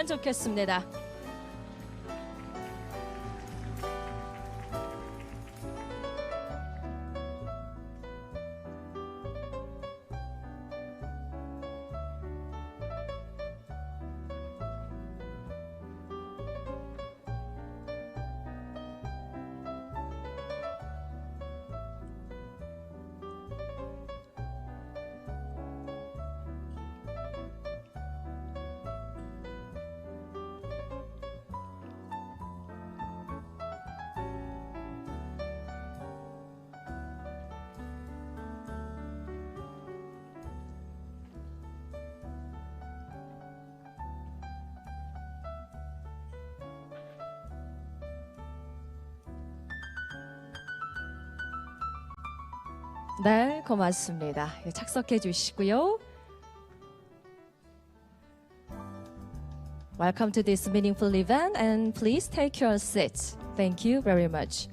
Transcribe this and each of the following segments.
좋겠습니다. 네, 고맙습니다. 착석해 주시고요. Welcome to this meaningful event and please take your seats. Thank you very much.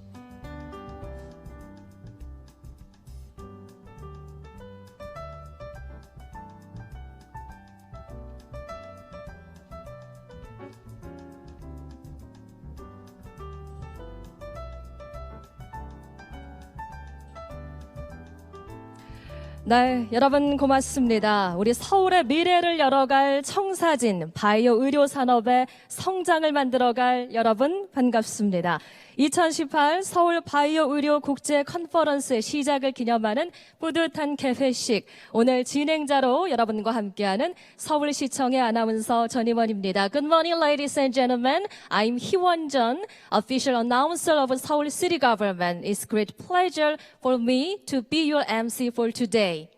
네, 여러분 고맙습니다. 우리 서울의 미래를 열어갈 청사진 바이오 의료 산업의 성장을 만들어갈 여러분 반갑습니다. 2018 서울 바이오 의료 국제 컨퍼런스의 시작을 기념하는 뿌듯한 개회식, 오늘 진행자로 여러분과 함께하는 서울시청의 아나운서 전임원입니다. Good morning, ladies and gentlemen. I'm 희원전, official announcer of Seoul City Government. It's great pleasure for me to be your MC for today.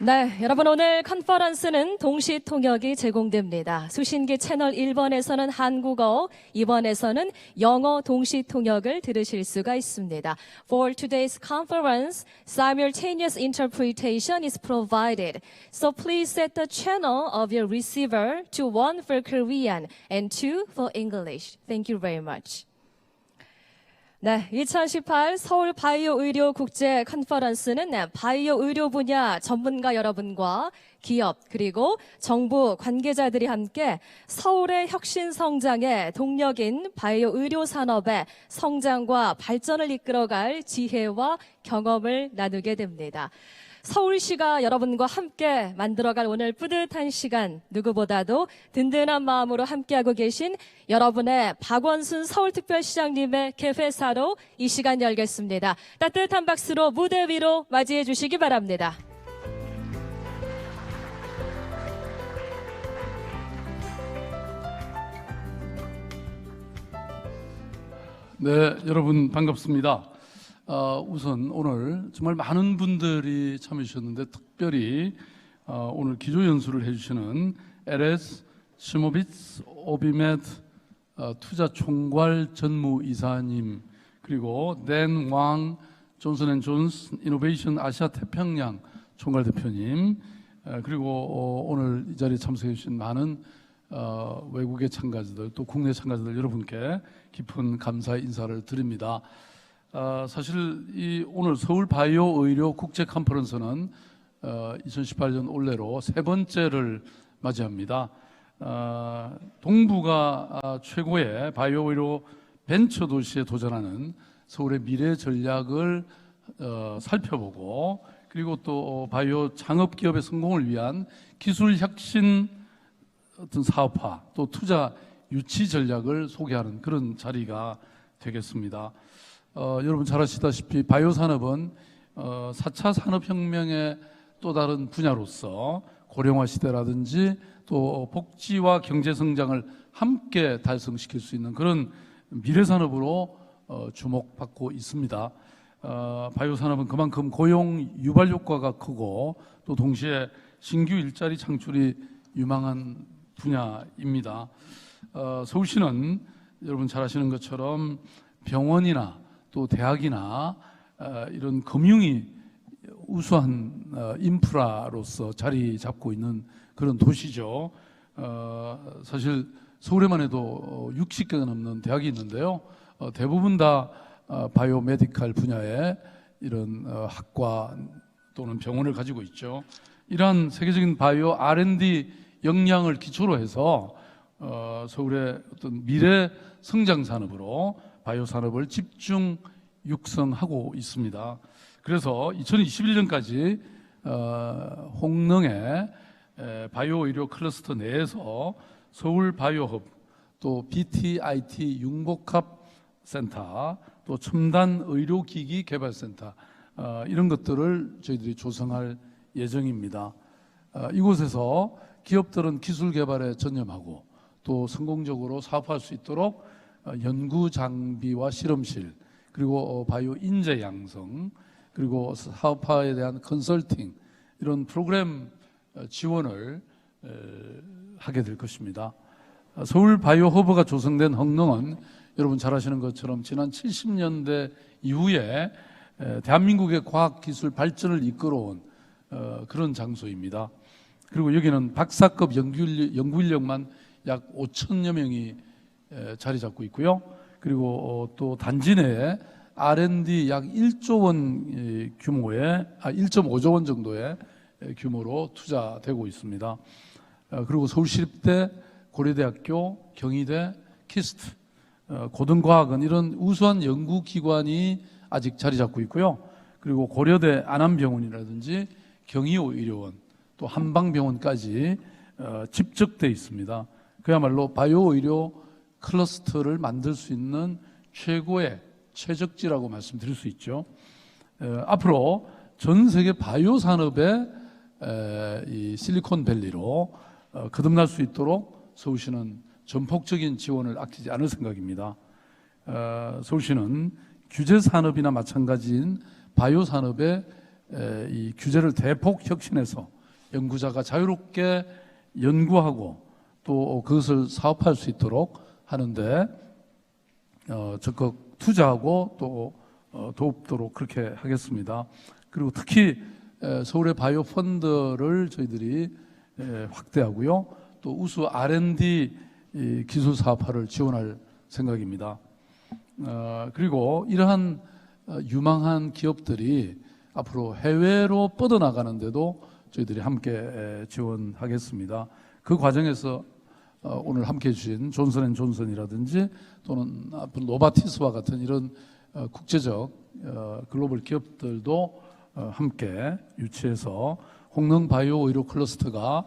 네, 여러분 오늘 컨퍼런스는 동시 통역이 제공됩니다. 수신기 채널 1번에서는 한국어, 2번에서는 영어 동시 통역을 들으실 수가 있습니다. For today's conference, simultaneous interpretation is provided. So please set the channel of your receiver to 1 for Korean and 2 for English. Thank you very much. 네, 2018 서울 바이오 의료 국제 컨퍼런스는 바이오 의료 분야 전문가 여러분과 기업 그리고 정부 관계자들이 함께 서울의 혁신 성장의 동력인 바이오 의료 산업의 성장과 발전을 이끌어갈 지혜와 경험을 나누게 됩니다. 서울시가 여러분과 함께 만들어갈 오늘 뿌듯한 시간, 누구보다도 든든한 마음으로 함께하고 계신 여러분의 박원순 서울특별시장님의 개회사로 이 시간 열겠습니다. 따뜻한 박수로 무대 위로 맞이해 주시기 바랍니다. 네, 여러분 반갑습니다. 우선 오늘 정말 많은 분들이 참여해 주셨는데 특별히 오늘 기조 연수를 해주시는 LS 시모비츠 오비메드 투자 총괄 전무이사님, 그리고 댄 왕 존슨앤존스 이노베이션 아시아 태평양 총괄 대표님, 그리고 오늘 이 자리에 참석해 주신 많은 외국의 참가자들 또 국내 참가자들 여러분께 깊은 감사의 인사를 드립니다. 사실 이 오늘 서울 바이오 의료 국제 컨퍼런스는 2018년 올해로 세 번째를 맞이합니다. 동부가 최고의 바이오 의료 벤처 도시에 도전하는 서울의 미래 전략을 살펴보고, 그리고 또 바이오 창업 기업의 성공을 위한 기술 혁신 어떤 사업화 또 투자 유치 전략을 소개하는 그런 자리가 되겠습니다. 여러분 잘 아시다시피 바이오 산업은 4차 산업혁명의 또 다른 분야로서 고령화 시대라든지 또 복지와 경제 성장을 함께 달성시킬 수 있는 그런 미래 산업으로 주목받고 있습니다. 바이오 산업은 그만큼 고용 유발 효과가 크고 또 동시에 신규 일자리 창출이 유망한 분야입니다. 서울시는 여러분 잘 아시는 것처럼 병원이나 또 대학이나 이런 금융이 우수한 인프라로서 자리 잡고 있는 그런 도시죠. 사실 서울에만 해도 60개가 넘는 대학이 있는데요. 대부분 다 바이오메디칼 분야의 이런 학과 또는 병원을 가지고 있죠. 이러한 세계적인 바이오 R&D 역량을 기초로 해서 서울의 어떤 미래 성장 산업으로 바이오 산업을 집중 육성하고 있습니다. 그래서 2021년까지 홍릉의 바이오 의료 클러스터 내에서 서울 바이오허브, 또 BTIT 융복합 센터, 또 첨단 의료기기 개발센터, 이런 것들을 저희들이 조성할 예정입니다. 이곳에서 기업들은 기술 개발에 전념하고 또 성공적으로 사업할 수 있도록 연구 장비와 실험실, 그리고 바이오 인재 양성, 그리고 사업화에 대한 컨설팅, 이런 프로그램 지원을 하게 될 것입니다. 서울 바이오 허브가 조성된 홍릉은 여러분 잘 아시는 것처럼 지난 70년대 이후에 대한민국의 과학기술 발전을 이끌어온 그런 장소입니다. 그리고 여기는 박사급 연구인력만 약 5천여 명이 자리 잡고 있고요. 그리고 또 단지 내에 R&D 약 1조 원 규모의 1.5조 원 정도의 규모로 투자되고 있습니다. 그리고 서울시립대, 고려대학교, 경희대, 키스트, 고등과학원, 이런 우수한 연구기관이 아직 자리 잡고 있고요. 그리고 고려대 안암병원이라든지 경희의료원, 또 한방병원까지 집적돼 있습니다. 그야말로 바이오 의료 클러스터를 만들 수 있는 최고의 최적지라고 말씀드릴 수 있죠. 앞으로 전 세계 바이오 산업의 이 실리콘밸리로 거듭날 수 있도록 서울시는 전폭적인 지원을 아끼지 않을 생각입니다. 서울시는 규제 산업이나 마찬가지인 바이오 산업의 이 규제를 대폭 혁신해서 연구자가 자유롭게 연구하고 또 그것을 사업할 수 있도록 하는데 적극 투자하고 또 돕도록 그렇게 하겠습니다. 그리고 특히 서울의 바이오 펀드를 저희들이 확대하고요. 또 우수 R&D 기술 사업화를 지원할 생각입니다. 그리고 이러한 유망한 기업들이 앞으로 해외로 뻗어나가는데도 저희들이 함께 지원하겠습니다. 그 과정에서 오늘 함께해 주신 존슨앤존슨이라든지 또는 앞으로 노바티스와 같은 이런 국제적 글로벌 기업들도 함께 유치해서 홍릉 바이오 의료 클러스터가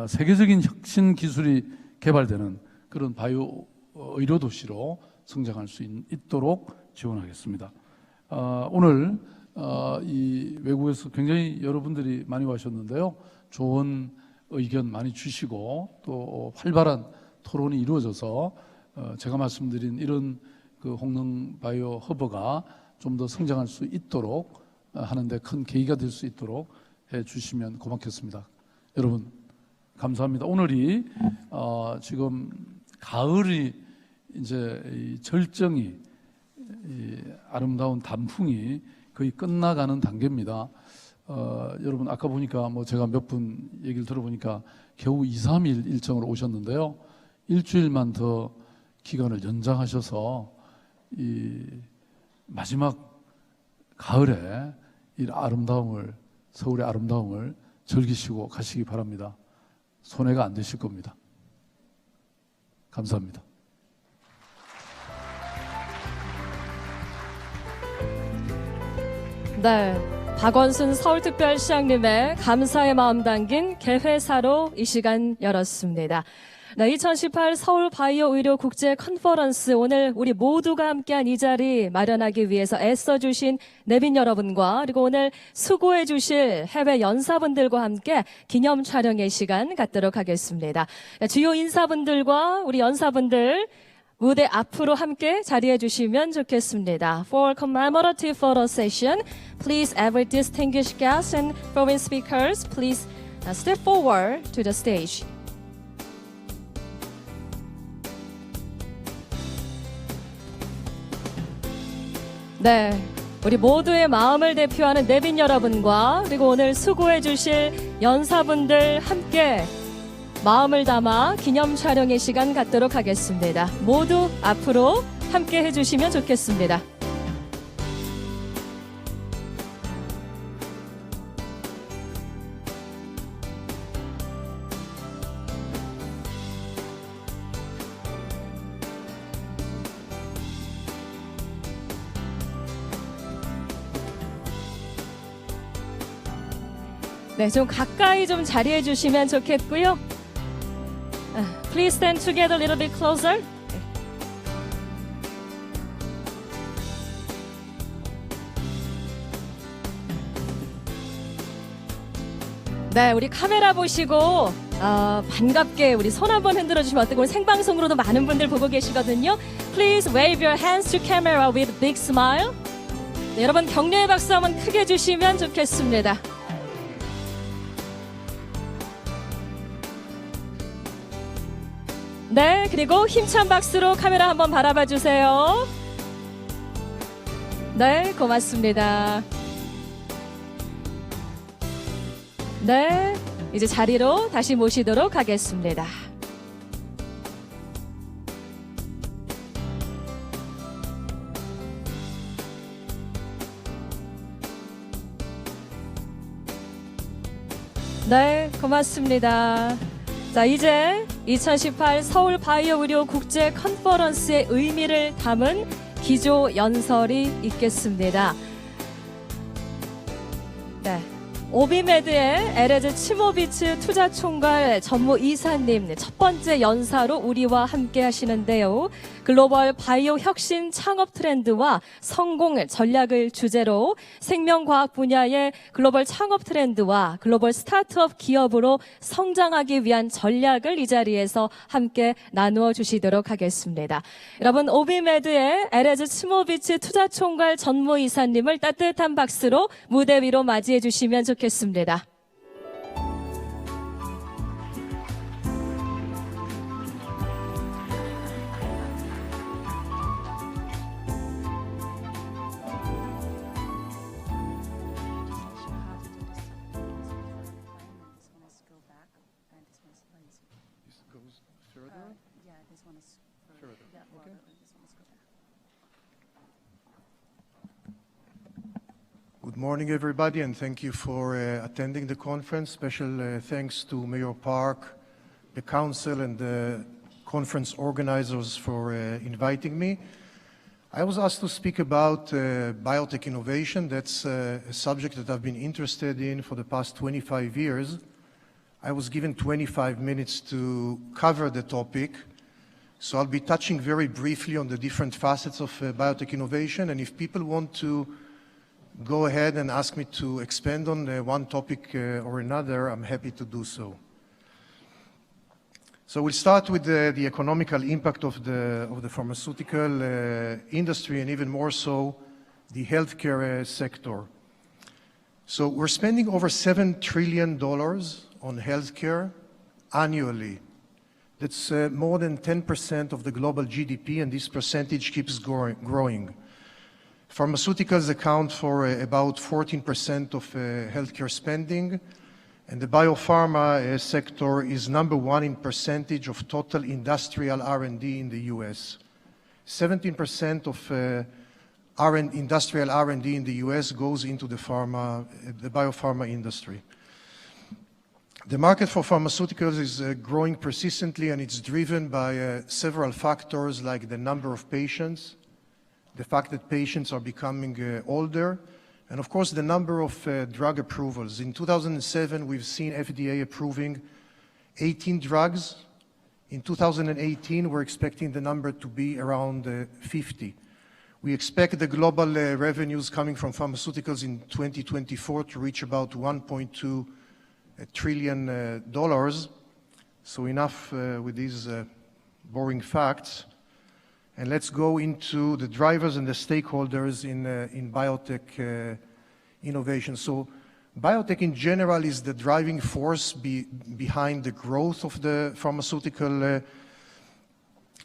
세계적인 혁신 기술이 개발되는 그런 바이오 의료 도시로 성장할 수 있도록 지원하겠습니다. 오늘 이 외국에서 굉장히 여러분들이 많이 와셨는데요. 좋은 의견 많이 주시고 또 활발한 토론이 이루어져서 제가 말씀드린 이런 그 홍릉 바이오 허브가 좀 더 성장할 수 있도록 하는데 큰 계기가 될 수 있도록 해 주시면 고맙겠습니다. 여러분 감사합니다. 오늘이 지금 가을이 이제 이 절정이 이 아름다운 단풍이 거의 끝나가는 단계입니다. 여러분 아까 보니까 뭐 제가 몇 분 얘기를 들어보니까 겨우 2, 3일 일정으로 오셨는데요. 일주일만 더 기간을 연장하셔서 이 마지막 가을에 이 아름다움을, 서울의 아름다움을 즐기시고 가시기 바랍니다. 손해가 안 되실 겁니다. 감사합니다. 네, 박원순 서울특별시장님의 감사의 마음 담긴 개회사로 이 시간 열었습니다. 네, 2018 서울바이오의료 국제 컨퍼런스, 오늘 우리 모두가 함께한 이 자리 마련하기 위해서 애써주신 내빈 여러분과 그리고 오늘 수고해 주실 해외 연사분들과 함께 기념 촬영의 시간 갖도록 하겠습니다. 네, 주요 인사분들과 우리 연사분들 무대 앞으로 함께 자리해 주시면 좋겠습니다. For commemorative photo session, please every distinguished guests and foreign speakers, please step forward to the stage. 네, 우리 모두의 마음을 대표하는 내빈 여러분과 그리고 오늘 수고해 주실 연사분들 함께 마음을 담아 기념 촬영의 시간 갖도록 하겠습니다. 모두 앞으로 함께 해주시면 좋겠습니다. 네, 좀 가까이 좀 자리해 주시면 좋겠고요. Please stand together a little bit closer. 네, 우리 카메라 보시고 반갑게 우리 손 한번 흔들어 주시면 어떻고, 생방송으로도 많은 분들 보고 계시거든요. Please wave your hands to camera with big smile. 네, 여러분 격려의 박수 한번 크게 주시면 좋겠습니다. 네, 그리고 힘찬 박수로 카메라 한번 바라봐 주세요. 네, 고맙습니다. 네, 이제 자리로 다시 모시도록 하겠습니다. 네, 고맙습니다. 자, 이제 2018 서울바이오의료 국제 컨퍼런스의 의미를 담은 기조 연설이 있겠습니다. 네. 오비메드의 에레즈 치모비츠 투자총괄 전무이사님 첫 번째 연사로 우리와 함께 하시는데요. 글로벌 바이오 혁신 창업 트렌드와 성공 전략을 주제로 생명과학 분야의 글로벌 창업 트렌드와 글로벌 스타트업 기업으로 성장하기 위한 전략을 이 자리에서 함께 나누어 주시도록 하겠습니다. 여러분, 오비메드의 에레즈 치모비츠 투자총괄 전무이사님을 따뜻한 박수로 무대 위로 맞이해 주시면 좋겠습니다. Good morning, everybody, and thank you for attending the conference. Special thanks to Mayor Park, the Council, and the conference organizers for inviting me. I was asked to speak about biotech innovation. That's a subject that I've been interested in for the past 25 years. I was given 25 minutes to cover the topic, so I'll be touching very briefly on the different facets of biotech innovation, and if people want to go ahead and ask me to expand on one topic or another, I'm happy to do so. So we'll start with the economical impact of the pharmaceutical industry, and even more so, the healthcare sector. So we're spending over $7 trillion on healthcare annually. That's more than 10% of the global GDP, and this percentage keeps growing. Pharmaceuticals account for about 14% of healthcare spending, and the biopharma sector is number one in percentage of total industrial R&D in the US. 17% of industrial R&D in the US goes into the biopharma industry. The market for pharmaceuticals is growing persistently, and it's driven by several factors like the number of patients, the fact that patients are becoming older, and of course the number of drug approvals. In 2007, we've seen FDA approving 18 drugs. In 2018, we're expecting the number to be around 50. We expect the global revenues coming from pharmaceuticals in 2024 to reach about $1.2 trillion. So enough with these boring facts. And let's go into the drivers and the stakeholders in biotech innovation. So biotech in general is the driving force behind the growth of the pharmaceutical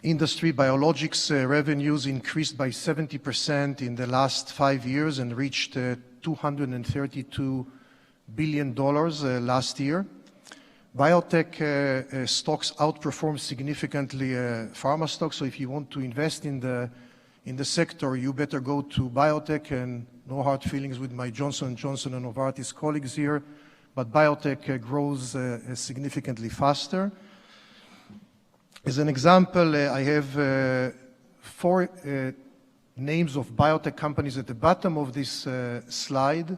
industry. Biologics revenues increased by 70% in the last 5 years and reached $232 billion last year. Biotech stocks outperform significantly pharma stocks, so if you want to invest in the sector, you better go to biotech, and no hard feelings with my Johnson & Johnson and Novartis colleagues here, but biotech grows significantly faster. As an example, I have 4 names of biotech companies at the bottom of this slide.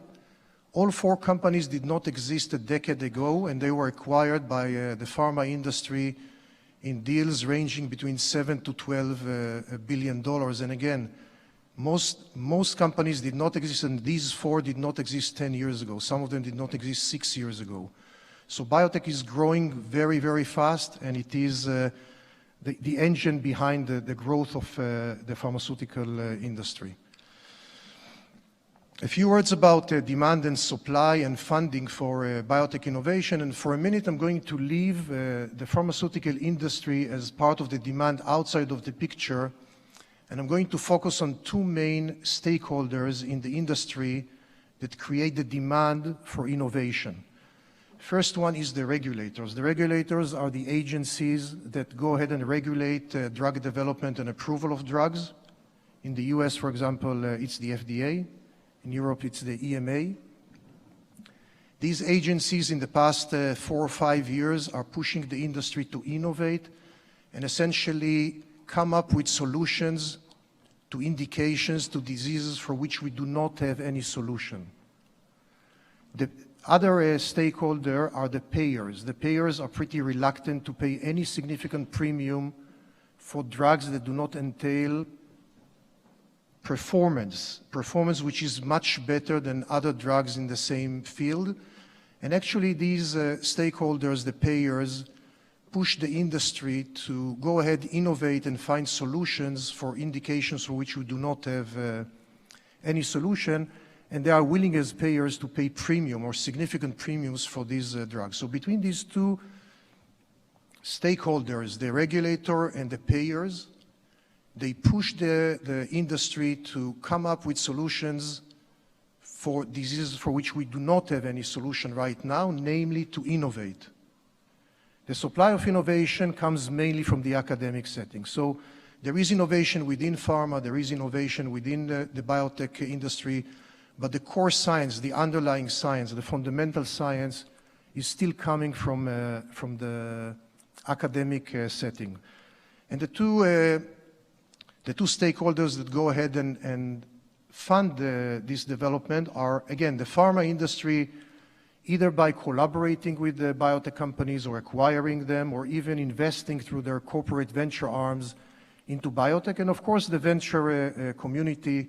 All 4 companies did not exist a decade ago, and they were acquired by the pharma industry in deals ranging between $7 to $12 billion. And again, most companies did not exist, and these 4 did not exist 10 years ago. Some of them did not exist 6 years ago. So biotech is growing very, very fast, and it is the engine behind the growth of the pharmaceutical industry. A few words about demand and supply and funding for biotech innovation. And for a minute, I'm going to leave the pharmaceutical industry as part of the demand outside of the picture. And I'm going to focus on 2 main stakeholders in the industry that create the demand for innovation. First one is the regulators. The regulators are the agencies that go ahead and regulate drug development and approval of drugs. In the US, for example, it's the FDA. In Europe, it's the EMA. These agencies in the past 4 or 5 years are pushing the industry to innovate and essentially come up with solutions to indications, to diseases for which we do not have any solution. The other stakeholder are the payers. The payers are pretty reluctant to pay any significant premium for drugs that do not entail performance which is much better than other drugs in the same field. And actually these stakeholders, the payers, push the industry to go ahead, innovate, and find solutions for indications for which we do not have any solution, and they are willing as payers to pay premium or significant premiums for these drugs. So between these 2 stakeholders, the regulator and the payers, they push the industry to come up with solutions for diseases for which we do not have any solution right now, namely to innovate. The supply of innovation comes mainly from the academic setting. So there is innovation within pharma, there is innovation within the biotech industry, but the core science, the underlying science, the fundamental science is still coming from the academic setting. And the two stakeholders that go ahead and fund this development are, again, the pharma industry, either by collaborating with the biotech companies or acquiring them, or even investing through their corporate venture arms into biotech, and of course the venture community,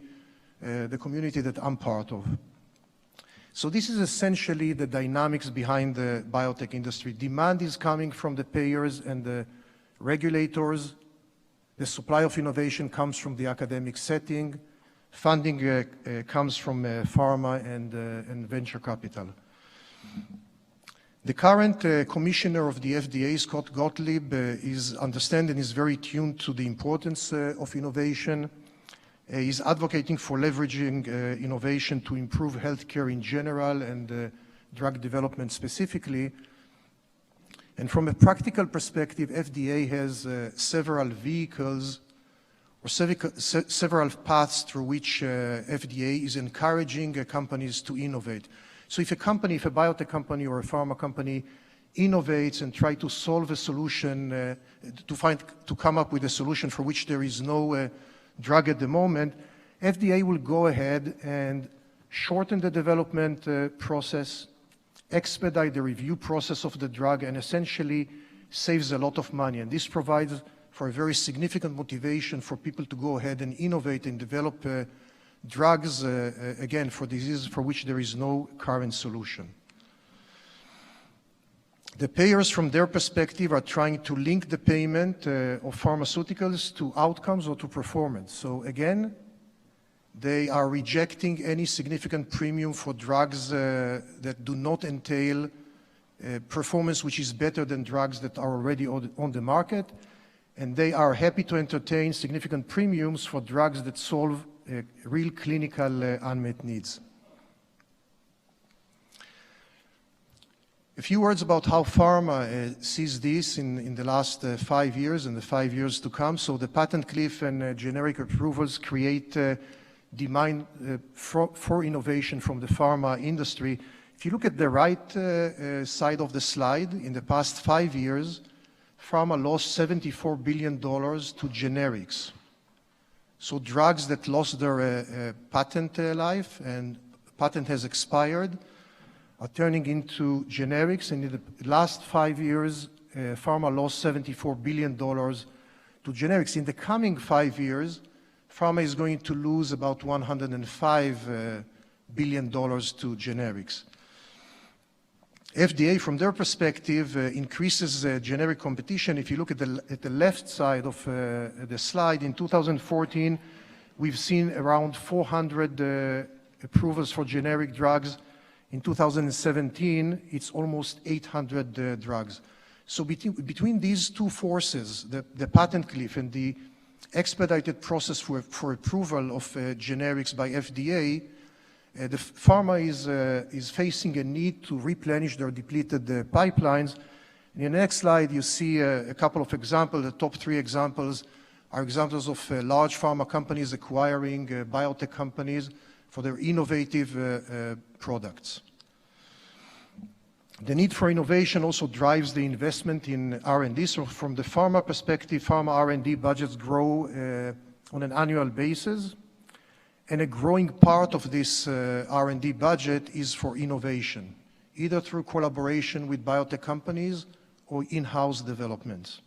the community that I'm part of. So this is essentially the dynamics behind the biotech industry. Demand is coming from the payers and the regulators. The supply of innovation comes from the academic setting. Funding comes from pharma and venture capital. The current commissioner of the FDA, Scott Gottlieb, is understanding, is very tuned to the importance of innovation. He's advocating for leveraging innovation to improve healthcare in general and drug development specifically. And from a practical perspective, FDA has several vehicles or several paths through which FDA is encouraging companies to innovate. So if a company, if a biotech company or a pharma company innovates and try to solve a solution, to come up with a solution for which there is no drug at the moment, FDA will go ahead and shorten the development process, expedite the review process of the drug, and essentially saves a lot of money. And this provides for a very significant motivation for people to go ahead and innovate and develop drugs, again, for diseases for which there is no current solution. The payers, from their perspective, are trying to link the payment of pharmaceuticals to outcomes or to performance. So again, they are rejecting any significant premium for drugs that do not entail performance which is better than drugs that are already on the market. And they are happy to entertain significant premiums for drugs that solve real clinical unmet needs. A few words about how pharma sees this in the last 5 years and the 5 years to come. So the patent cliff and generic approvals create demand for innovation from the pharma industry. If you look at the right side of the slide, in the past 5 years, pharma lost $74 billion to generics. So drugs that lost their patent life and patent has expired, are turning into generics, and in the last 5 years, pharma lost $74 billion to generics. In the coming 5 years, pharma is going to lose about $105 billion to generics. FDA, from their perspective, increases generic competition. If you look at the left side of the slide, in 2014, we've seen around 400 approvals for generic drugs. In 2017, it's almost 800 drugs. So between these two forces, the patent cliff and the expedited process for approval of generics by FDA, the pharma is facing a need to replenish their depleted pipelines. In the next slide, you see a couple of examples. The top 3 examples are examples of large pharma companies acquiring biotech companies for their innovative products. The need for innovation also drives the investment in R&D. So from the pharma perspective, pharma R&D budgets grow on an annual basis. And a growing part of this R&D budget is for innovation, either through collaboration with biotech companies or in-house developments.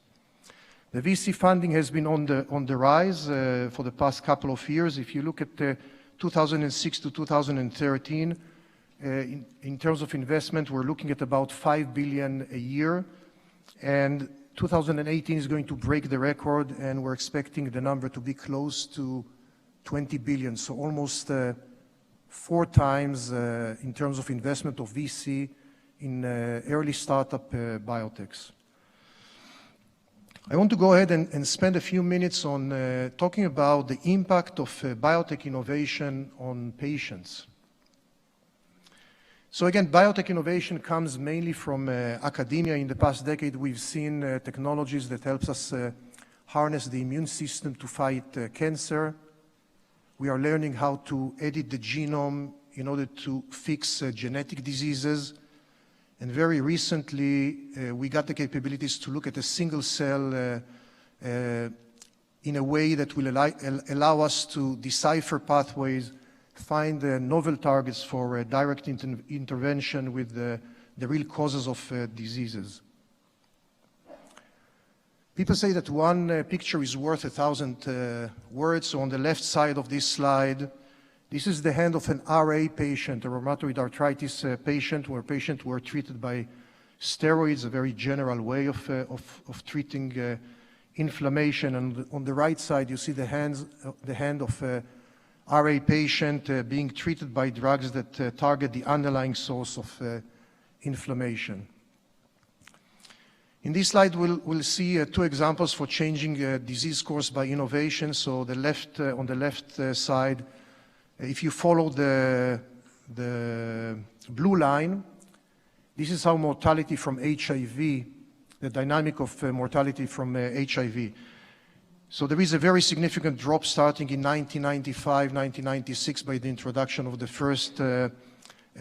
The VC funding has been on the rise for the past couple of years. If you look at 2006 to 2013, in terms of investment, we're looking at about $5 billion a year. And 2018 is going to break the record, and we're expecting the number to be close to $20 billion, so almost 4 times in terms of investment of VC in early startup biotechs. I want to go ahead and spend a few minutes on talking about the impact of biotech innovation on patients. So again, biotech innovation comes mainly from academia. In the past decade, we've seen technologies that helps us harness the immune system to fight cancer. We are learning how to edit the genome in order to fix genetic diseases. And very recently, we got the capabilities to look at a single cell in a way that will allow us to decipher pathways, find novel targets for direct intervention with the real causes of diseases. People say that one picture is worth 1,000 words. So on the left side of this slide, this is the hand of an RA patient, a rheumatoid arthritis patient, where patients were treated by steroids, a very general way of treating inflammation. And on the right side, you see the hand of a RA patient being treated by drugs that target the underlying source of inflammation. In this slide, we'll see 2 examples for changing disease course by innovation. So on the left side, if you follow the blue line, this is how mortality from HIV, the dynamic of mortality from HIV. So there is a very significant drop starting in 1995, 1996 by the introduction of the first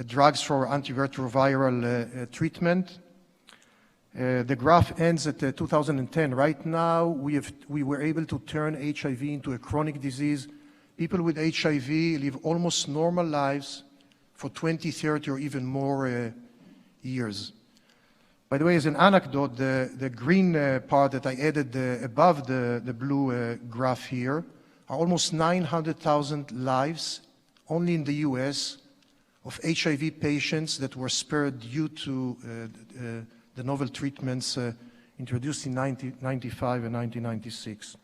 drugs for antiretroviral treatment. The graph ends at 2010. Right now, we were able to turn HIV into a chronic disease. People with HIV live almost normal lives for 20, 30, or even more years. By the way, as an anecdote, the green part that I added above the blue graph here are almost 900,000 lives only in the US of HIV patients that were spared due to the novel treatments introduced in 1995 and 1996.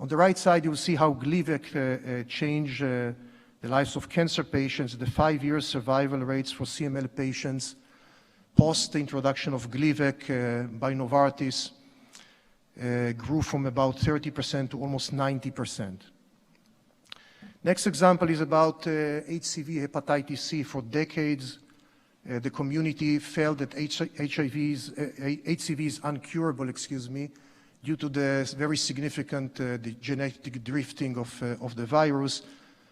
On the right side, you will see how Gleevec changed the lives of cancer patients. The 5-year survival rates for CML patients post the introduction of Gleevec by Novartis grew from about 30% to almost 90%. Next example is about HCV, hepatitis C. For decades, the community felt that HCV is uncurable, due to the very significant the genetic drifting of the virus.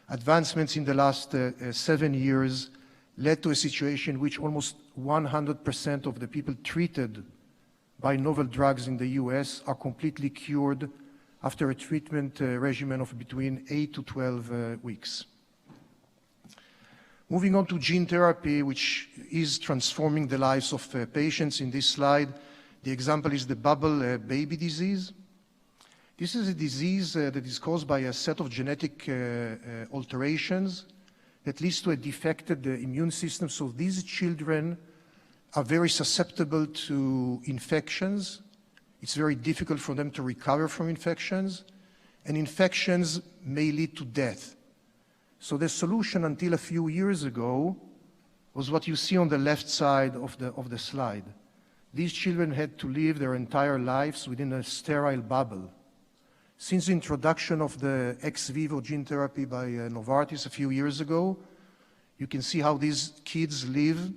Advancements in the last 7 years led to a situation in which almost 100% of the people treated by novel drugs in the US are completely cured after a treatment regimen of between 8 to 12 weeks. Moving on to gene therapy, which is transforming the lives of patients. In this slide, the example is the bubble baby disease. This is a disease that is caused by a set of genetic alterations that leads to a defected immune system. So these children are very susceptible to infections. It's very difficult for them to recover from infections, and infections may lead to death. So the solution until a few years ago was what you see on the left side of the slide. These children had to live their entire lives within a sterile bubble. Since the introduction of the ex vivo gene therapy by Novartis a few years ago, you can see how these kids live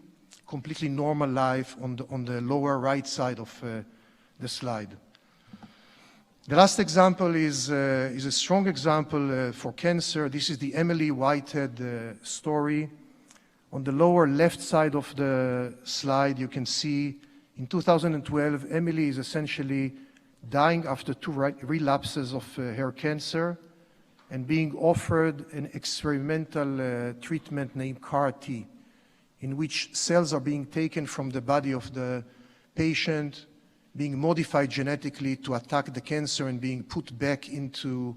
completely normal life on the lower right side of the slide. The last example is a strong example for cancer. This is the Emily Whitehead story. On the lower left side of the slide, you can see in 2012, Emily is essentially dying after 2 relapses of her cancer and being offered an experimental treatment named CAR-T, in which cells are being taken from the body of the patient, being modified genetically to attack the cancer and being put back into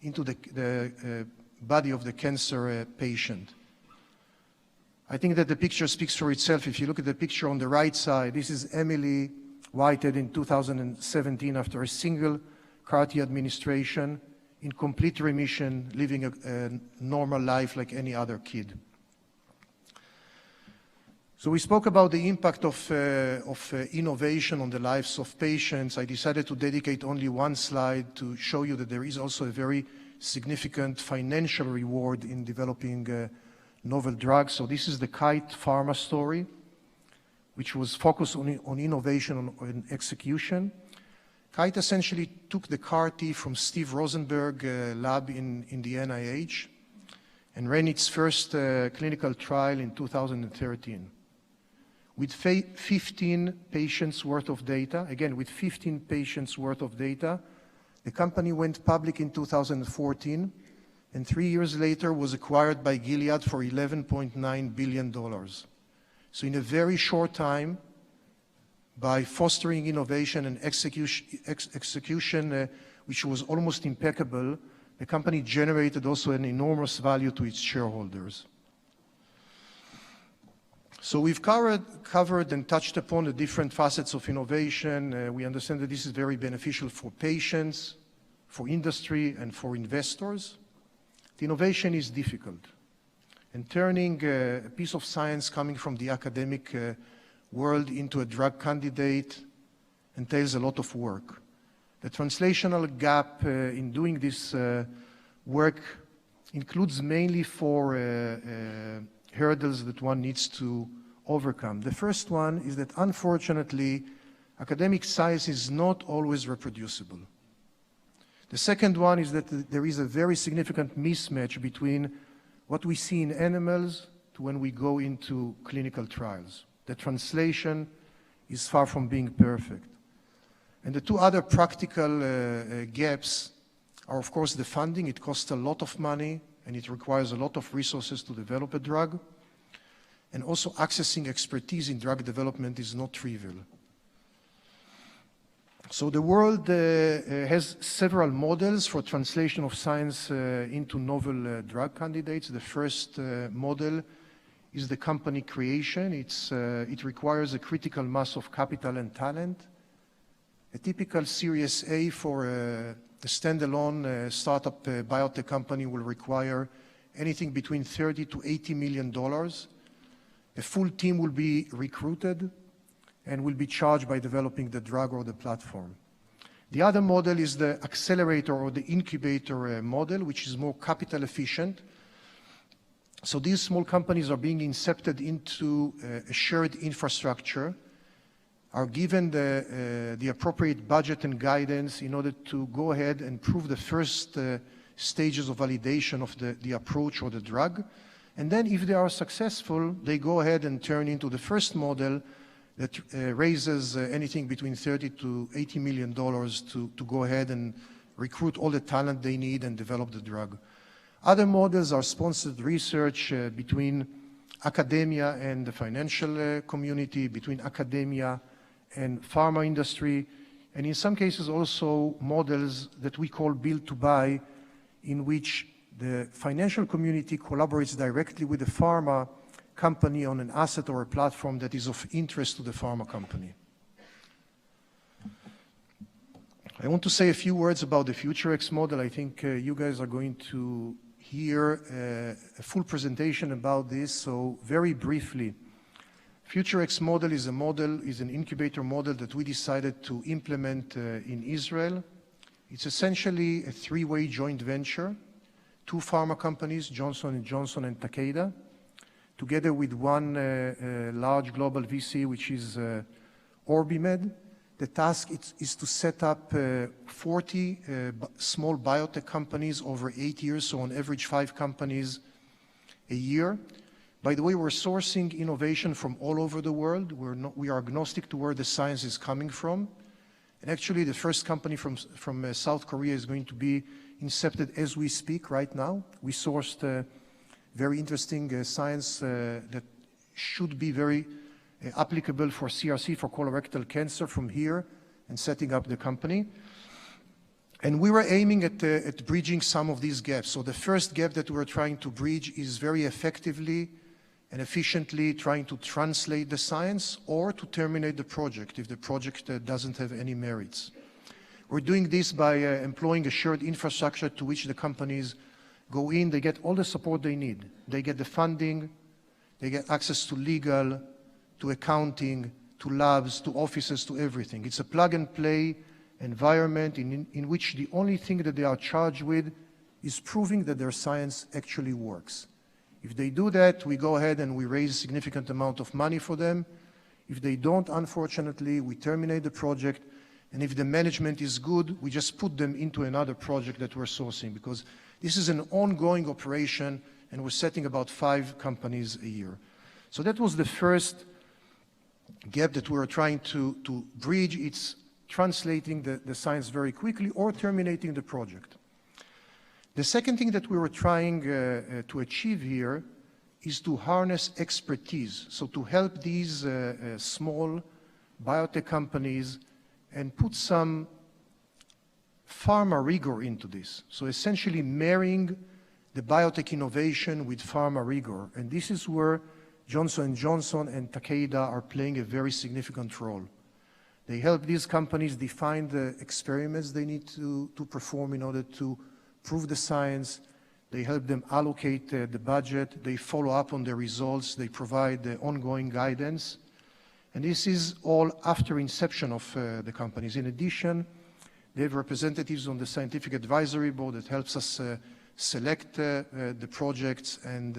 the body of the cancer patient. I think that the picture speaks for itself. If you look at the picture on the right side, this is Emily Whitehead in 2017 after a single CAR-T administration, in complete remission, living a normal life like any other kid. So we spoke about the impact of innovation on the lives of patients. I decided to dedicate only one slide to show you that there is also a very significant financial reward in developing novel drugs. So this is the Kite Pharma story, which was focused on innovation and execution. Kite essentially took the CAR-T from Steve Rosenberg lab in the NIH and ran its first clinical trial in 2013. With 15 patients worth of data, again, with 15 patients worth of data, the company went public in 2014, and 3 years later was acquired by Gilead for $11.9 billion. So in a very short time, by fostering innovation and execution, which was almost impeccable, the company generated also an enormous value to its shareholders. So we've covered and touched upon the different facets of innovation. We understand that this is very beneficial for patients, for industry, and for investors. The innovation is difficult. And turning a piece of science coming from the academic world into a drug candidate entails a lot of work. The translational gap in doing this work includes mainly 4 hurdles that one needs to overcome. The first one is that, unfortunately, academic science is not always reproducible. The second one is that there is a very significant mismatch between what we see in animals to when we go into clinical trials. The translation is far from being perfect. And the 2 other practical gaps are, of course, the funding. It costs a lot of money, and it requires a lot of resources to develop a drug. And also accessing expertise in drug development is not trivial. So the world has several models for translation of science into novel drug candidates. The first model is the company creation. It requires a critical mass of capital and talent. A typical Series A for a standalone startup biotech company will require anything between $30 to $80 million. A full team will be recruited and will be charged by developing the drug or the platform. The other model is the accelerator or the incubator model, which is more capital efficient. So these small companies are being incepted into a shared infrastructure, are given the appropriate budget and guidance in order to go ahead and prove the first stages of validation of the approach or the drug. And then if they are successful, they go ahead and turn into the first model that raises anything between $30 to $80 million to go ahead and recruit all the talent they need and develop the drug. Other models are sponsored research between academia and the financial community, between academia and pharma industry, and in some cases also models that we call build to buy, in which the financial community collaborates directly with the pharma company on an asset or a platform that is of interest to the pharma company. I want to say a few words about the FutureX model. I think you guys are going to hear a full presentation about this, so very briefly. FutureX model is an incubator model that we decided to implement in Israel. It's essentially a three-way joint venture, two pharma companies, Johnson & Johnson and Takeda, together with one large global VC, which is OrbiMed. The task is to set up 40 small biotech companies over 8 years, so on average 5 companies a year. By the way, we're sourcing innovation from all over the world. We are agnostic to where the science is coming from. And actually, the first company from South Korea is going to be incepted as we speak right now. We sourced very interesting science that should be very applicable for CRC, for colorectal cancer, from here and setting up the company. And we were aiming at bridging some of these gaps. So the first gap that we're trying to bridge is very effectively and efficiently trying to translate the science or to terminate the project if the project doesn't have any merits. We're doing this by employing a shared infrastructure to which the companies go in. They get all the support they need. They get the funding, they get access to legal, to accounting, to labs, to offices, to everything. It's a plug-and-play environment in which the only thing that they are charged with is proving that their science actually works. If they do that, we go ahead and we raise a significant amount of money for them. If they don't, unfortunately, we terminate the project. And if the management is good, we just put them into another project that we're sourcing, because this is an ongoing operation and we're setting about 5 companies a year. So that was the first gap that we were trying to bridge. It's translating the science very quickly or terminating the project. The second thing that we were trying to achieve here is to harness expertise, so to help these small biotech companies and put some pharma rigor into this. So essentially marrying the biotech innovation with pharma rigor. And this is where Johnson & Johnson and Takeda are playing a very significant role. They help these companies define the experiments they need to perform in order to prove the science. They help them allocate the budget. They follow up on the results. They provide the ongoing guidance. And this is all after inception of the companies. In addition, they have representatives on the scientific advisory board that helps us select the projects and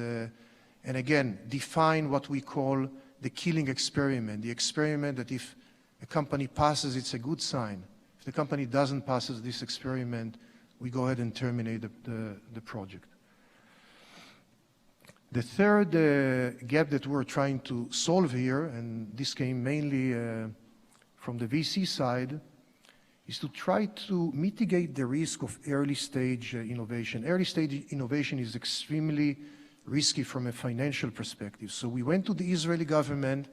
again, define what we call the killing experiment, the experiment that if a company passes, it's a good sign. If the company doesn't pass this experiment, we go ahead and terminate the project. The third gap that we're trying to solve here, and this came mainly from the VC side, is to try to mitigate the risk of early stage innovation. Early stage innovation is extremely risky from a financial perspective. So we went to the Israeli government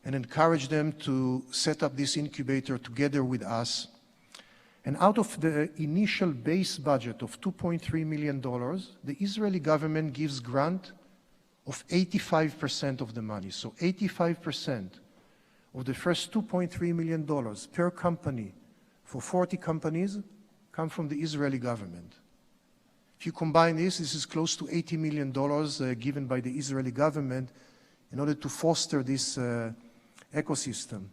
and encouraged them to set up this incubator together with us. And out of the initial base budget of $2.3 million, the Israeli government gives grant of 85% of the money. So 85% of the first $2.3 million per company for 40 companies come from the Israeli government. If you combine this is close to $80 million given by the Israeli government in order to foster this ecosystem.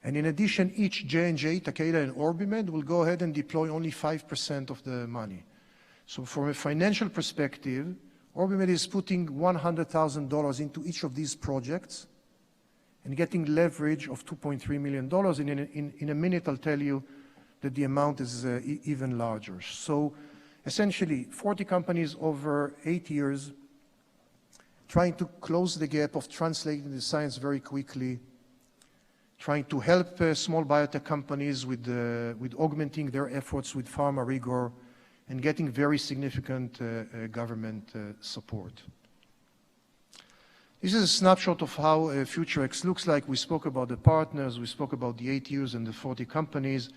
And in addition, each J&J, Takeda, and OrbiMed will go ahead and deploy only 5% of the money. So from a financial perspective, OrbiMed is putting $100,000 into each of these projects and getting leverage of $2.3 million. And in a minute, I'll tell you that the amount is even larger. So essentially, 40 companies over 8 years, trying to close the gap of translating the science very quickly, trying to help small biotech companies with augmenting their efforts with pharma rigor, and getting very significant government support. This is a snapshot of how FutureX looks like. We spoke about the partners, we spoke about the 8 years and the 40 companies.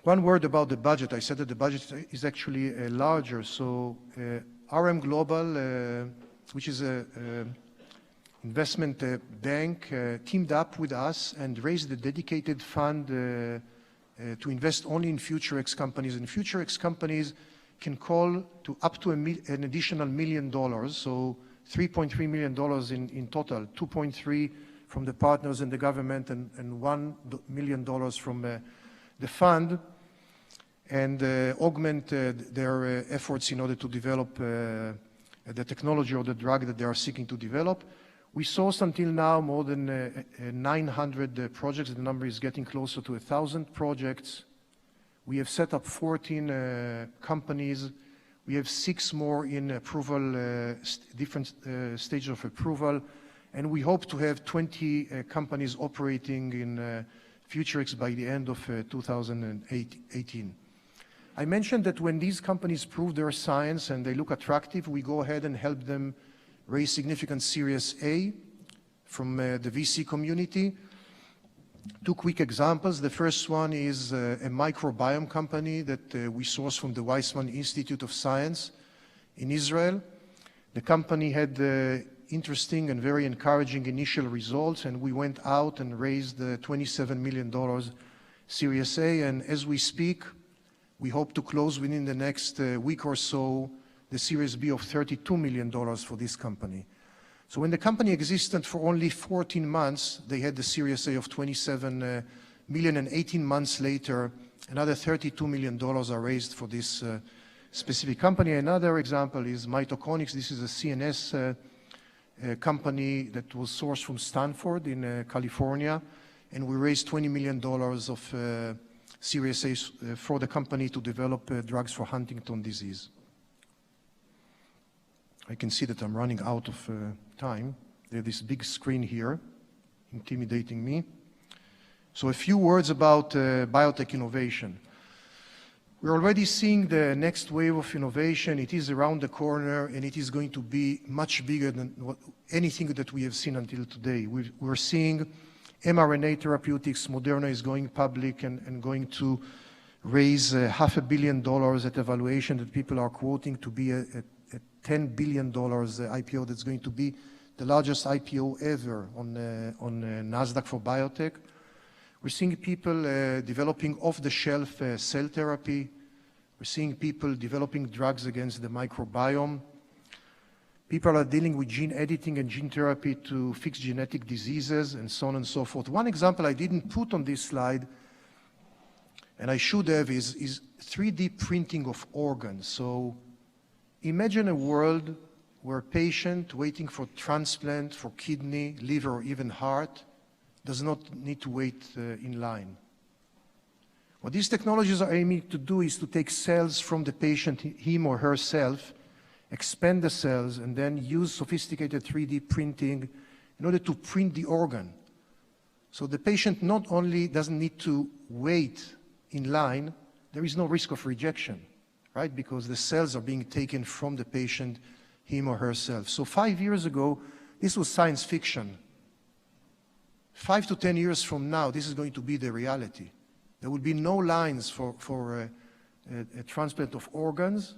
One word about the budget. I said that the budget is actually larger. So RM Global, which is an investment bank, teamed up with us and raised a dedicated fund to invest only in FutureX companies. And FutureX companies can call to up to an additional $1 million. So $3.3 million in total, 2.3 from the partners and the government, and $1 million from the fund, and augment their efforts in order to develop the technology or the drug that they are seeking to develop. We sourced until now more than 900 projects. The number is getting closer to 1,000 projects. We have set up 14 companies. We have 6 more in approval, different stages of approval, and we hope to have 20 companies operating in FutureX by the end of 2018. I mentioned that when these companies prove their science and they look attractive, we go ahead and help them raise significant Series A from the VC community. 2 quick examples. The first one is a microbiome company that we sourced from the Weizmann Institute of Science in Israel. The company had interesting and very encouraging initial results, and we went out and raised $27 million Series A, and as we speak, we hope to close within the next week or so the Series B of $32 million for this company. So when the company existed for only 14 months, they had the Series A of $27 million, and 18 months later, another $32 million are raised for this specific company. Another example is Mitochondrics. This is a CNS company that was sourced from Stanford in California, and we raised $20 million of Series A for the company to develop drugs for Huntington disease. I can see that I'm running out of time. There's this big screen here, intimidating me. So a few words about biotech innovation. We're already seeing the next wave of innovation. It is around the corner, and it is going to be much bigger than anything that we have seen until today. We're seeing mRNA therapeutics. Moderna is going public and going to raise $500 million at a valuation that people are quoting to be a $10 billion IPO that's going to be the largest IPO ever on NASDAQ for biotech. We're seeing people developing off-the-shelf cell therapy. We're seeing people developing drugs against the microbiome. People are dealing with gene editing and gene therapy to fix genetic diseases and so on and so forth. One example I didn't put on this slide, and I should have, is 3D printing of organs. So imagine a world where a patient waiting for transplant for kidney, liver, or even heart does not need to wait in line. What these technologies are aiming to do is to take cells from the patient, him or herself, expand the cells, and then use sophisticated 3D printing in order to print the organ. So the patient not only doesn't need to wait in line, there is no risk of rejection, right? Because the cells are being taken from the patient, him or herself. So 5 years ago, this was science fiction. 5 to 10 years from now, this is going to be the reality. There will be no lines for a transplant of organs.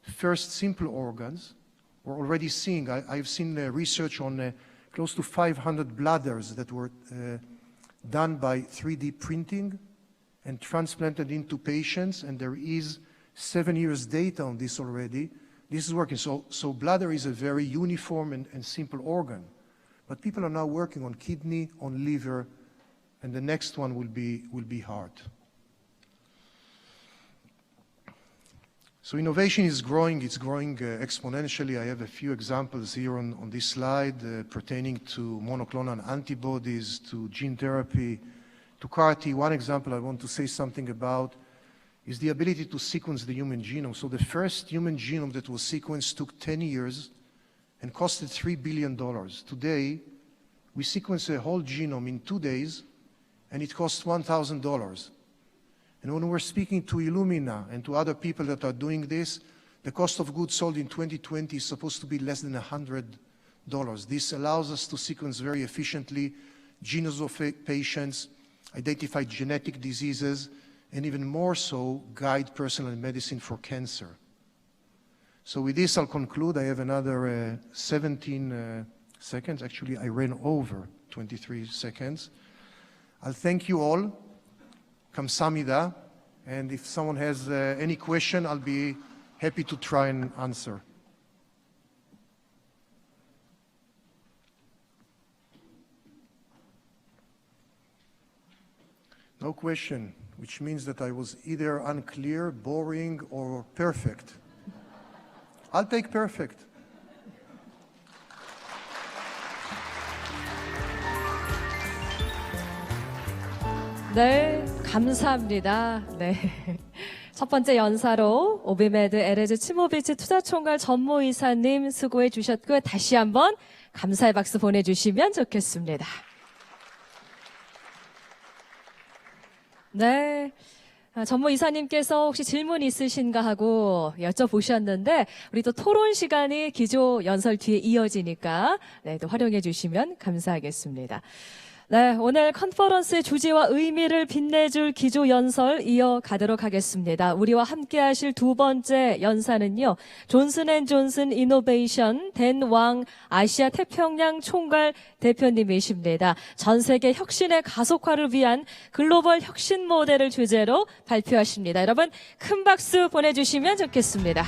First, simple organs. We're already seeing, I've seen research on close to 500 bladders that were done by 3D printing and transplanted into patients, and there is 7 years data on this already. This is working. So bladder is a very uniform and simple organ. But people are now working on kidney, on liver, and the next one will be heart. So innovation is growing. It's growing exponentially. I have a few examples here on this slide pertaining to monoclonal antibodies, to gene therapy, to CAR-T. One example I want to say something about is the ability to sequence the human genome. So the first human genome that was sequenced took 10 years and costed $3 billion. Today, we sequence a whole genome in 2 days, and it costs $1,000. And when we're speaking to Illumina and to other people that are doing this, the cost of goods sold in 2020 is supposed to be less than $100 This allows us to sequence very efficiently genomes of patients, identify genetic diseases, and even more so, guide personal medicine for cancer. So with this, I'll conclude. I have another 17 seconds. Actually, I ran over 23 seconds. I'll thank you all. Kamsamida. And if someone has any question, I'll be happy to try and answer. No question, which means that I was either unclear, boring, or perfect. I'll take perfect. 네, 감사합니다. 네. 첫 번째 연사로 오비메드 에레즈 치모비치 투자총괄 전무이사님 수고해 주셨고요. 다시 한번 감사의 박수 보내주시면 좋겠습니다. 네. 전무이사님께서 혹시 질문 있으신가 하고 여쭤보셨는데 우리 또 토론 시간이 기조 연설 뒤에 이어지니까 네, 또 활용해 주시면 감사하겠습니다. 네, 오늘 컨퍼런스의 주제와 의미를 빛내줄 기조 연설 이어가도록 하겠습니다. 우리와 함께 하실 두 번째 연사는요, 존슨앤존슨 이노베이션 댄왕 아시아 태평양 총괄 대표님이십니다. 전 세계 혁신의 가속화를 위한 글로벌 혁신 모델을 주제로 발표하십니다. 여러분, 큰 박수 보내주시면 좋겠습니다.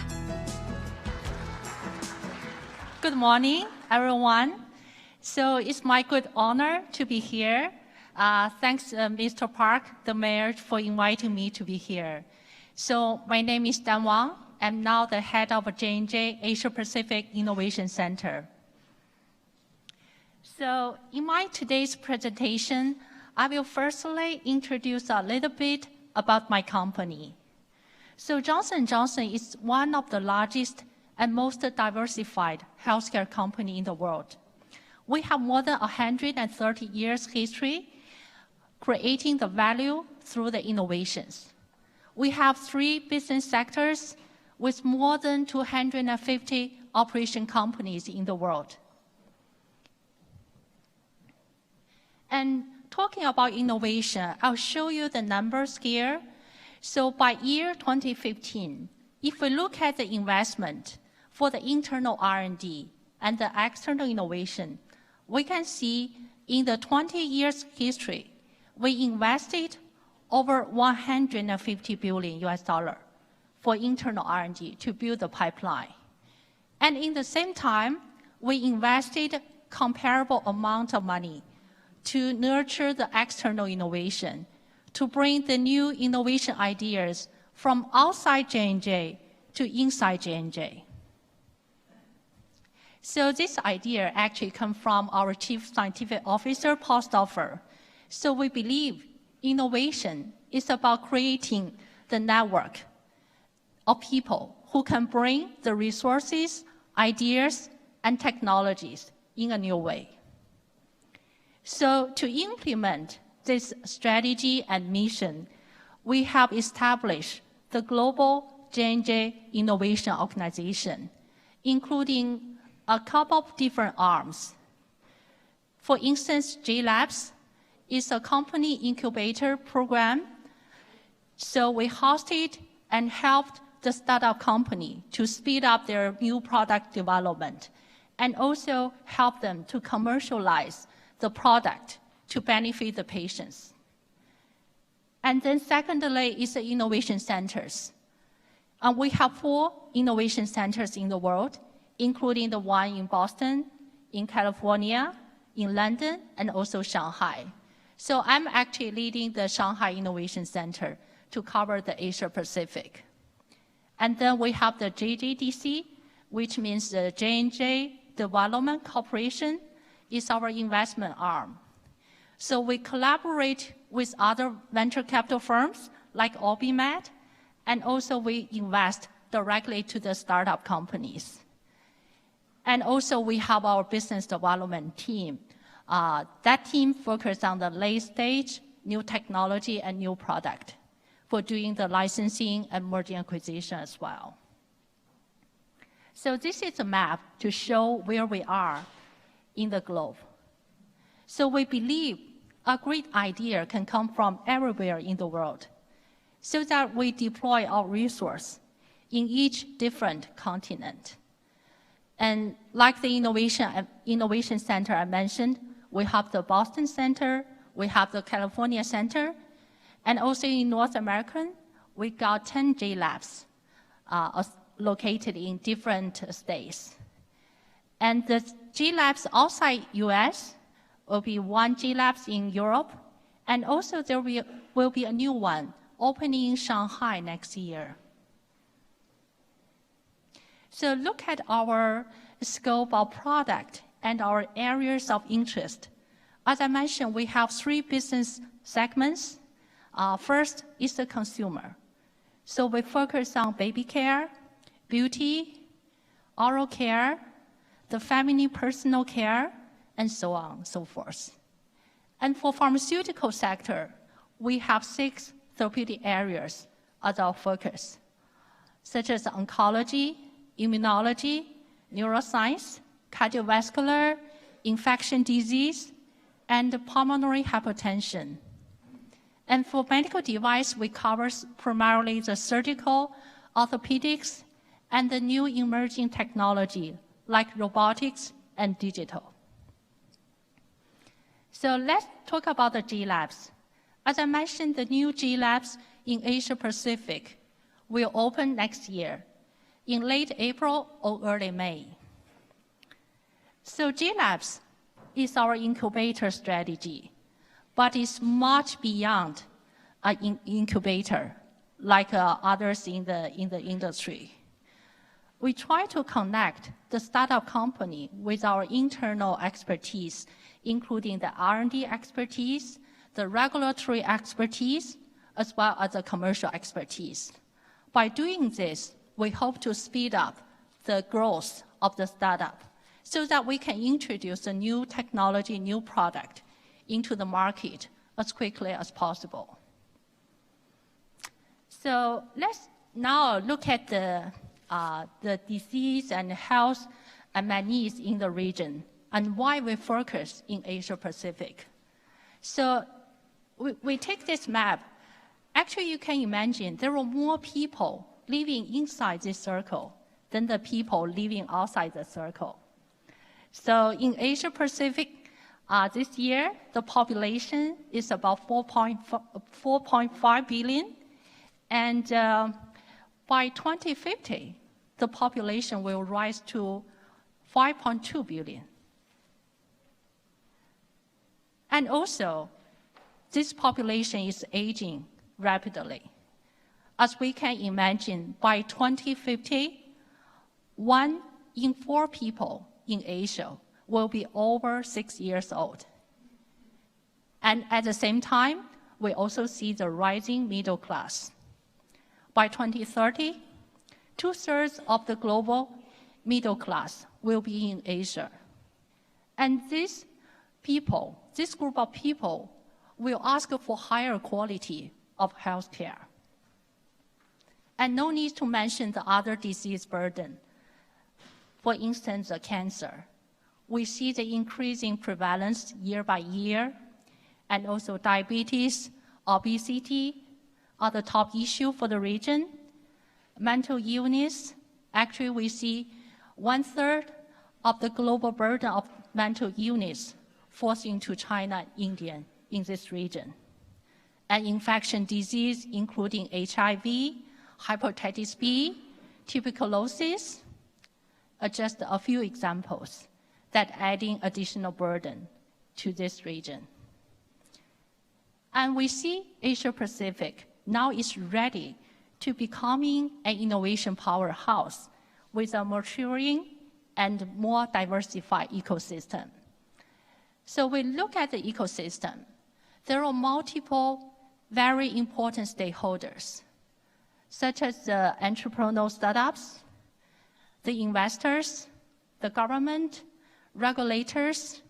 Good morning, everyone. So it's my good honor to be here. Thanks, Mr. Park, the mayor, for inviting me to be here. So my name is Dan Wang. I'm now the head of J&J Asia Pacific Innovation Center. So in my today's presentation, I will firstly introduce a little bit about my company. So Johnson & Johnson is one of the largest and most diversified healthcare company in the world. We have more than 130 years history creating the value through the innovations. We have 3 business sectors with more than 250 operation companies in the world. And talking about innovation, I'll show you the numbers here. So by year 2015, if we look at the investment for the internal R&D and the external innovation, we can see in the 20 years history, we invested over 150 billion US dollar for internal R&D to build the pipeline. And in the same time, we invested comparable amount of money to nurture the external innovation, to bring the new innovation ideas from outside J&J to inside J&J. So this idea actually comes from our Chief Scientific Officer, Paul Stauffer. So we believe innovation is about creating the network of people who can bring the resources, ideas, and technologies in a new way. So to implement this strategy and mission, we have established the Global J&J Innovation Organization, including a couple of different arms. For instance, J-Labs is a company incubator program. So we hosted and helped the startup company to speed up their new product development and also help them to commercialize the product to benefit the patients. And then secondly is the innovation centers. And we have 4 innovation centers in the world, including the one in Boston, in California, in London, and also Shanghai. So I'm actually leading the Shanghai Innovation Center to cover the Asia Pacific. And then we have the JJDC, which means the J&J Development Corporation is our investment arm. So we collaborate with other venture capital firms like OrbiMed, and also we invest directly to the startup companies. And also we have our business development team. That team focuses on the late stage, new technology, and new product for doing the licensing and merger acquisition as well. So this is a map to show where we are in the globe. So we believe a great idea can come from everywhere in the world, so that we deploy our resource in each different continent. And like the innovation center I mentioned, we have the Boston Center, we have the California Center, and also in North America, we got 10 J Labs located in different states. And the J Labs outside US will be 1 J Labs in Europe, and also there will be a new one opening in Shanghai next year. So look at our scope of product and our areas of interest. As I mentioned, we have 3 business segments. First is the consumer. So we focus on baby care, beauty, oral care, the feminine personal care, and so on and so forth. And for pharmaceutical sector, we have 6 therapeutic areas as our focus, such as oncology, immunology, neuroscience, cardiovascular, infection disease, and pulmonary hypertension. And for medical device, we cover primarily the surgical, orthopedics, and the new emerging technology like robotics and digital. So let's talk about the G Labs. As I mentioned, the new G Labs in Asia Pacific will open next year in late April or early May. So G Labs is our incubator strategy, but it's much beyond an incubator like others in the industry. We try to connect the startup company with our internal expertise, including the R&D expertise, the regulatory expertise, as well as the commercial expertise. By doing this, we hope to speed up the growth of the startup so that we can introduce a new technology, new product into the market as quickly as possible. So let's now look at the disease and health and needs in the region and why we focus in Asia Pacific. So we take this map. Actually, you can imagine there are more people living inside this circle than the people living outside the circle. So in Asia Pacific, this year, the population is about 4.5 billion. And by 2050, the population will rise to 5.2 billion. And also, this population is aging rapidly. As we can imagine, by 2050, 1 in 4 people in Asia will be over 6 years old. And at the same time, we also see the rising middle class. By 2030, 2/3 of the global middle class will be in Asia. And these people, this group of people, will ask for higher quality of healthcare. And no need to mention the other disease burden. For instance, the cancer. We see the increasing prevalence year by year, and also diabetes, obesity are the top issue for the region. Mental illness, actually we see 1/3 of the global burden of mental illness falls into China and India in this region. And infection disease, including HIV, hepatitis B, tuberculosis, are just a few examples that adding additional burden to this region. And we see Asia Pacific now is ready to becoming an innovation powerhouse with a maturing and more diversified ecosystem. So we look at the ecosystem. There are multiple very important stakeholders, such as the entrepreneurial startups, the investors, the government, regulators,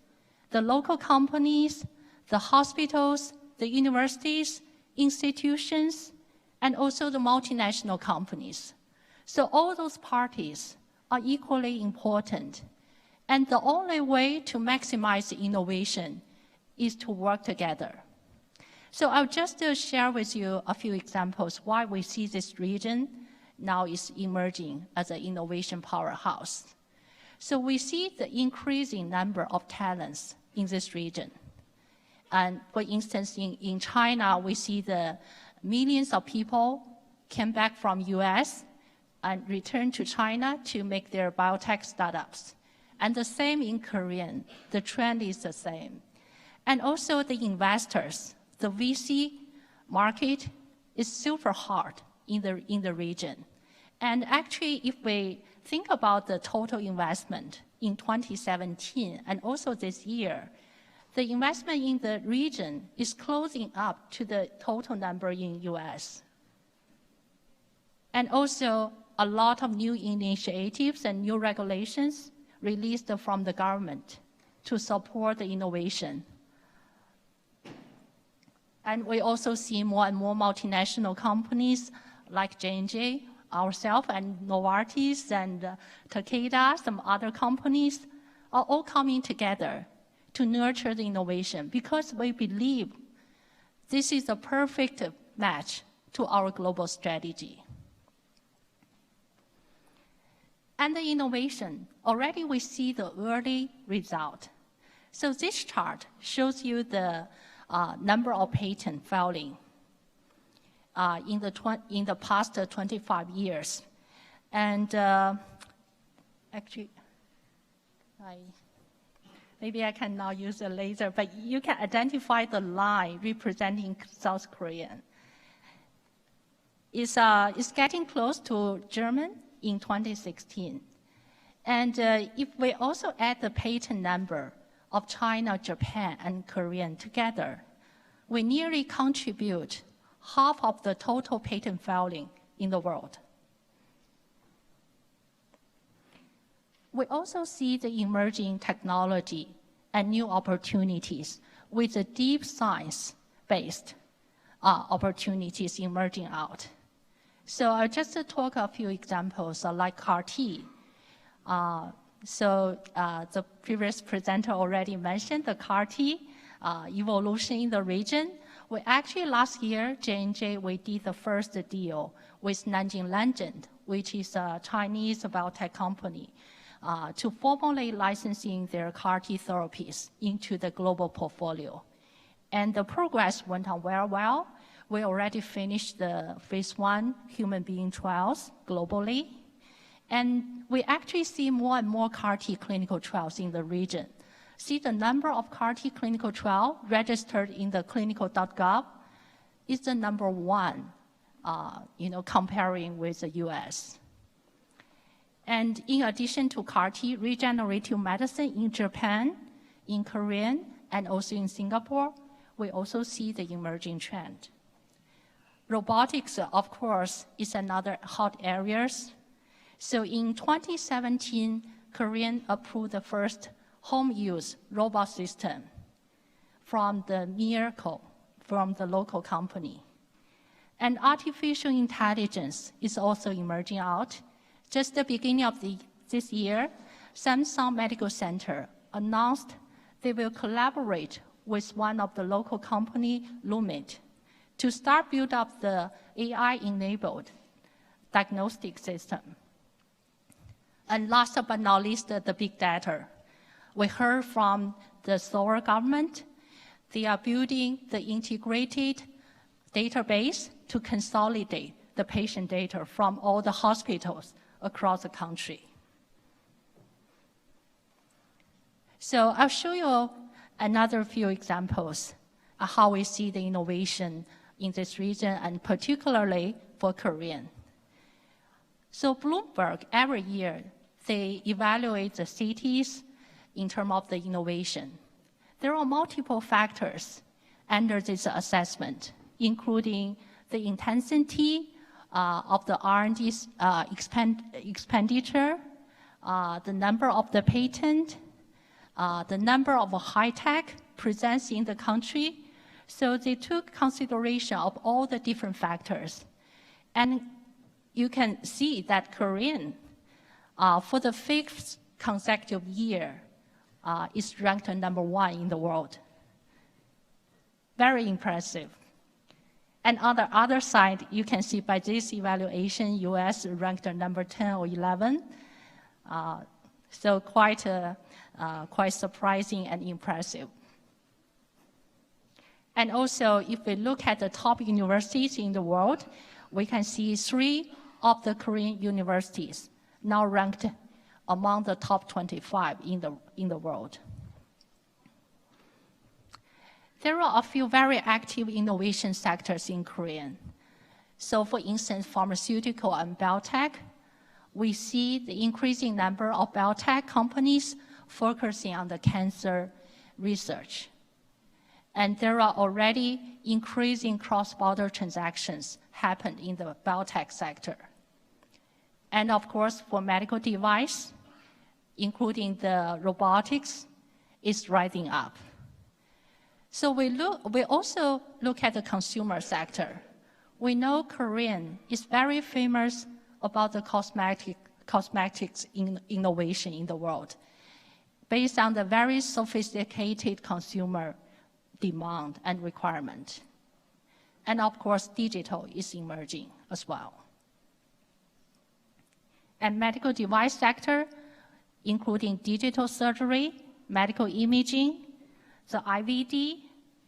the local companies, the hospitals, the universities, institutions, and also the multinational companies. So all those parties are equally important. And the only way to maximize innovation is to work together. So I'll just share with you a few examples why we see this region now is emerging as an innovation powerhouse. So we see the increasing number of talents in this region. And for instance, in China, we see the millions of people came back from US and returned to China to make their biotech startups. And the same in Korea, the trend is the same. And also the investors, the VC market is super hot in the region. And actually, if we think about the total investment in 2017 and also this year, the investment in the region is closing up to the total number in US. And also a lot of new initiatives and new regulations released from the government to support the innovation. And we also see more and more multinational companies like J&J, ourselves, and Novartis, and Takeda, some other companies, are all coming together to nurture the innovation because we believe this is a perfect match to our global strategy. And the innovation, already we see the early result. So this chart shows you the number of patent filing in the past 25 years. And actually, maybe I can now use a laser, but you can identify the line representing South Korea. It's getting close to German in 2016. And if we also add the patent number of China, Japan, and Korea together, we nearly contribute half of the total patent filing in the world. We also see the emerging technology and new opportunities with the deep science-based opportunities emerging out. So I'll just talk a few examples like CAR-T. The previous presenter already mentioned the CAR-T evolution in the region. We actually last year, J&J, we did the first deal with Nanjing Legend, which is a Chinese biotech company, to formally licensing their CAR-T therapies into the global portfolio. And the progress went on very well. We already finished the phase 1 human being trials globally. And we actually see more and more CAR-T clinical trials in the region. See the number of CAR-T clinical trials registered in the clinical.gov is the number 1, comparing with the US. And in addition to CAR-T, regenerative medicine in Japan, in Korea, and also in Singapore, we also see the emerging trend. Robotics, of course, is another hot area. So in 2017, Korea approved the first home-use robot system from the Miracle, from the local company. And artificial intelligence is also emerging out. Just the beginning of this year, Samsung Medical Center announced they will collaborate with one of the local company, Lumit, to start build up the AI-enabled diagnostic system. And last but not least, the big data. We heard from the Seoul government, they are building the integrated database to consolidate the patient data from all the hospitals across the country. So I'll show you another few examples of how we see the innovation in this region, and particularly for Korean. So Bloomberg, every year, they evaluate the cities in terms of the innovation. There are multiple factors under this assessment, including the intensity of the R&D expenditure, the number of the patent, the number of high-tech presence in the country. So they took consideration of all the different factors. And you can see that Korean, for the 5th consecutive year is ranked number 1 in the world. Very impressive. And on the other side, you can see by this evaluation, US ranked number 10 or 11. So quite surprising and impressive. And also, if we look at the top universities in the world, we can see 3 of the Korean universities now ranked among the top 25 in the world. There are a few very active innovation sectors in Korea. So for instance, pharmaceutical and biotech, we see the increasing number of biotech companies focusing on the cancer research. And there are already increasing cross-border transactions happen in the biotech sector. And of course, for medical device, including the robotics, is rising up. So we also look at the consumer sector. We know Korean is very famous about the cosmetics innovation in the world, based on the very sophisticated consumer demand and requirement. And of course, digital is emerging as well. And medical device sector, including digital surgery, medical imaging, the IVD,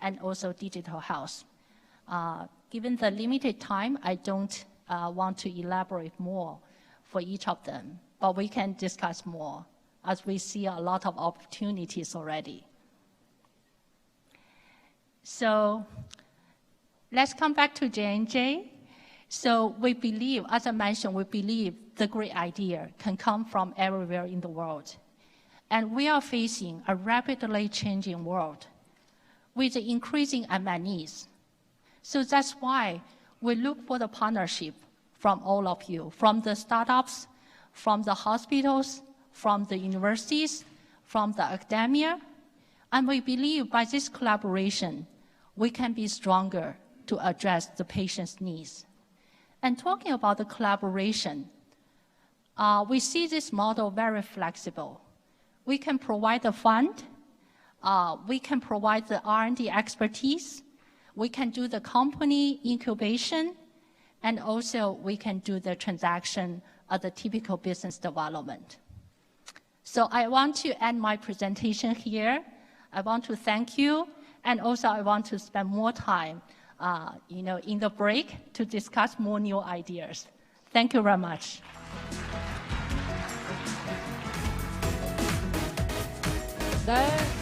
and also digital health. Given the limited time, I don't want to elaborate more for each of them, but we can discuss more as we see a lot of opportunities already. So let's come back to J&J. So we believe, as I mentioned, we believe the great idea can come from everywhere in the world. And we are facing a rapidly changing world with the increasing unmet needs. So that's why we look for the partnership from all of you, from the startups, from the hospitals, from the universities, from the academia. And we believe by this collaboration, we can be stronger to address the patient's needs. And talking about the collaboration, we see this model very flexible. We can provide the fund, we can provide the R&D expertise, we can do the company incubation, and also we can do the transaction of the typical business development. So I want to end my presentation here. I want to thank you, and also I want to spend more time in the break to discuss more new ideas. Thank you very much. 네.